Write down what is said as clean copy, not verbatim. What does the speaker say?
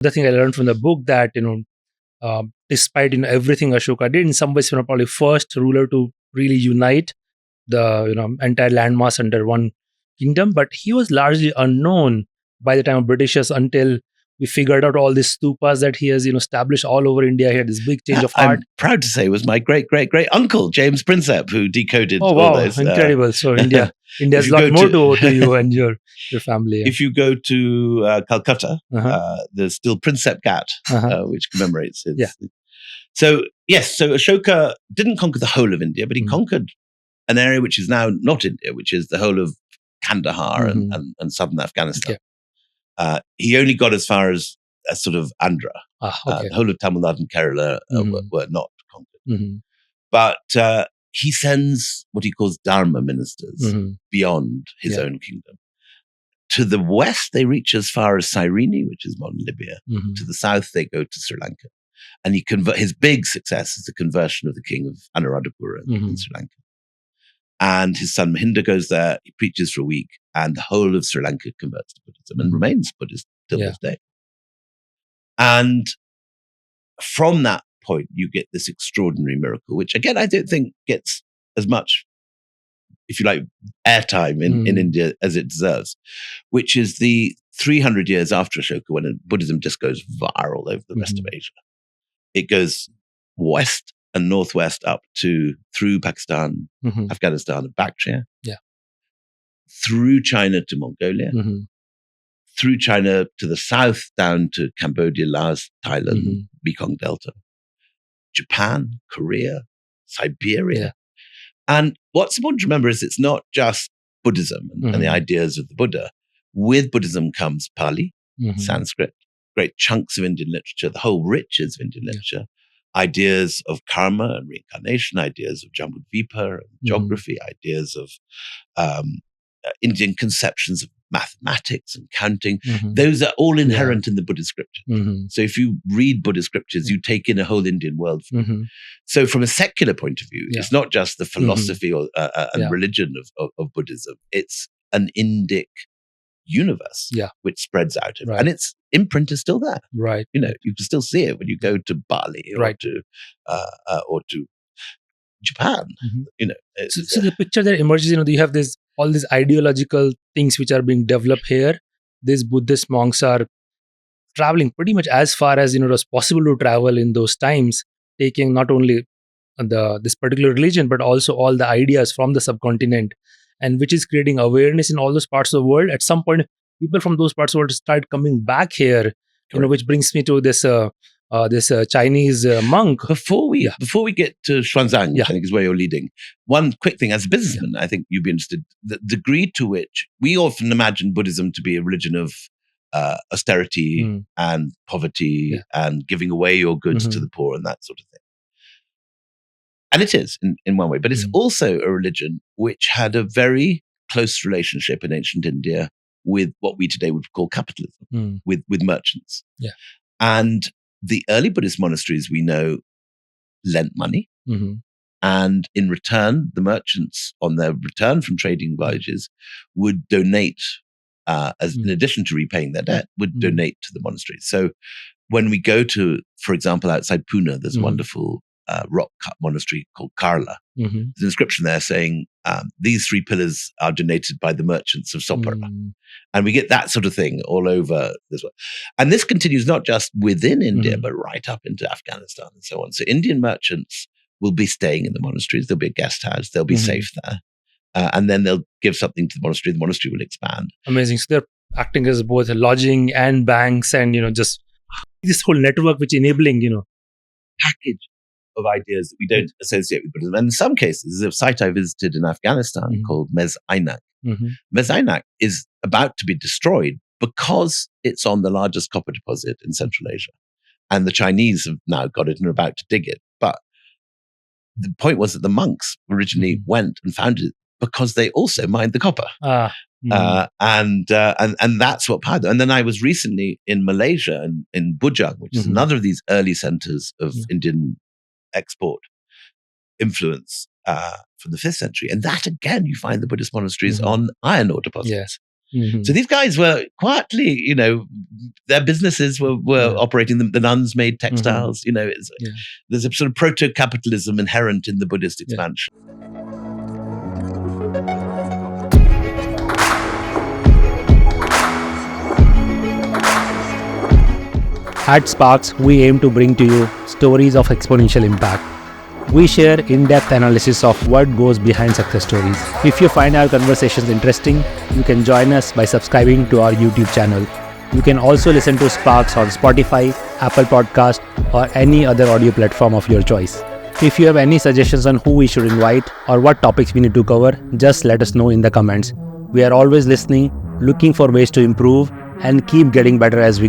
The thing I learned from the book that, despite everything Ashoka did, in some ways, probably first ruler to really unite the entire landmass under one kingdom, but he was largely unknown by the time of Britishers until we figured out all these stupas that he has established all over India. He had this big change of heart. I'm proud to say it was my great uncle James Prinsep who decoded all those. Incredible! So India's a lot more to owe to you and your family. Yeah. If you go to Calcutta, there's still Prinsep Ghat, which commemorates his. Yeah. So yes, so Ashoka didn't conquer the whole of India, but he conquered an area which is now not India, which is the whole of Kandahar and southern Afghanistan. Yeah. He only got as far as sort of Andhra. The whole of Tamil Nadu and Kerala were not conquered. But he sends what he calls Dharma ministers beyond his own kingdom. To the west, they reach as far as Cyrene, which is modern Libya. To the south, they go to Sri Lanka. And his big success is the conversion of the king of Anuradhapura in Sri Lanka. And his son Mahinda goes there, he preaches for a week, and the whole of Sri Lanka converts to Buddhism and remains Buddhist till this day. And from that point, you get this extraordinary miracle, which again, I don't think gets as much, if you like, airtime in India as it deserves, which is the 300 years after Ashoka, when Buddhism just goes viral over the rest of Asia. It goes west and northwest up through Pakistan, Afghanistan, and Bactria, through China to Mongolia, through China to the south down to Cambodia, Laos, Thailand, Mekong Delta, Japan, Korea, Siberia. And what's important to remember is it's not just Buddhism and the ideas of the Buddha. With Buddhism comes Pali, Sanskrit, great chunks of Indian literature, the whole riches of Indian literature. Ideas of karma and reincarnation, ideas of Jambudvipa and geography, ideas of Indian conceptions of mathematics and counting. Those are all inherent in the Buddhist scriptures. So if you read Buddhist scriptures, you take in a whole Indian world. So from a secular point of view, it's not just the philosophy or and religion of Buddhism. It's an Indic universe which spreads out. And its imprint is still there. Right. You can still see it when you go to Bali or to Japan. So the picture that emerges, you have all these ideological things which are being developed here. These Buddhist monks are traveling pretty much as far as it was possible to travel in those times, taking not only this particular religion but also all the ideas from the subcontinent, and which is creating awareness in all those parts of the world. At some point, people from those parts of the world start coming back here, which brings me to this Chinese monk. Before we get to Xuanzang, which I think is where you're leading, one quick thing as a businessman, I think you'd be interested, the degree to which we often imagine Buddhism to be a religion of austerity and poverty and giving away your goods to the poor and that sort of thing. And it is in one way, but it's also a religion which had a very close relationship in ancient India with what we today would call capitalism, with merchants. Yeah. And the early Buddhist monasteries we know lent money. And in return, the merchants, on their return from trading voyages, would donate, in addition to repaying their debt, would donate to the monasteries. So when we go to, for example, outside Pune, there's a wonderful rock-cut monastery called Karla. There's an inscription there saying, these 3 pillars are donated by the merchants of Sopara. And we get that sort of thing all over as well. And this continues not just within India, but right up into Afghanistan and so on. So Indian merchants will be staying in the monasteries. There'll be a guest house. They'll be safe there. And then they'll give something to the monastery. The monastery will expand. Amazing. So they're acting as both lodging and banks and, just this whole network which enabling, package of ideas that we don't associate with Buddhism. And in some cases, there's a site I visited in Afghanistan called Mez Ainak. Mez Ainak is about to be destroyed because it's on the largest copper deposit in Central Asia. And the Chinese have now got it and are about to dig it. But the point was that the monks originally went and found it because they also mined the copper. And that's what powered them. And then I was recently in Malaysia and in Bujang, which is another of these early centers of Indian export influence from the 5th century. And that again, you find the Buddhist monasteries on iron ore deposits. Yes. So these guys were quietly, their businesses were operating. The nuns made textiles. There's a sort of proto-capitalism inherent in the Buddhist expansion. At Sparks, we aim to bring to you stories of exponential impact. We share in-depth analysis of what goes behind success stories. If you find our conversations interesting, you can join us by subscribing to our YouTube channel. You can also listen to Sparks on Spotify, Apple Podcast, or any other audio platform of your choice. If you have any suggestions on who we should invite or what topics we need to cover, just let us know in the comments. We are always listening, looking for ways to improve, and keep getting better as we go.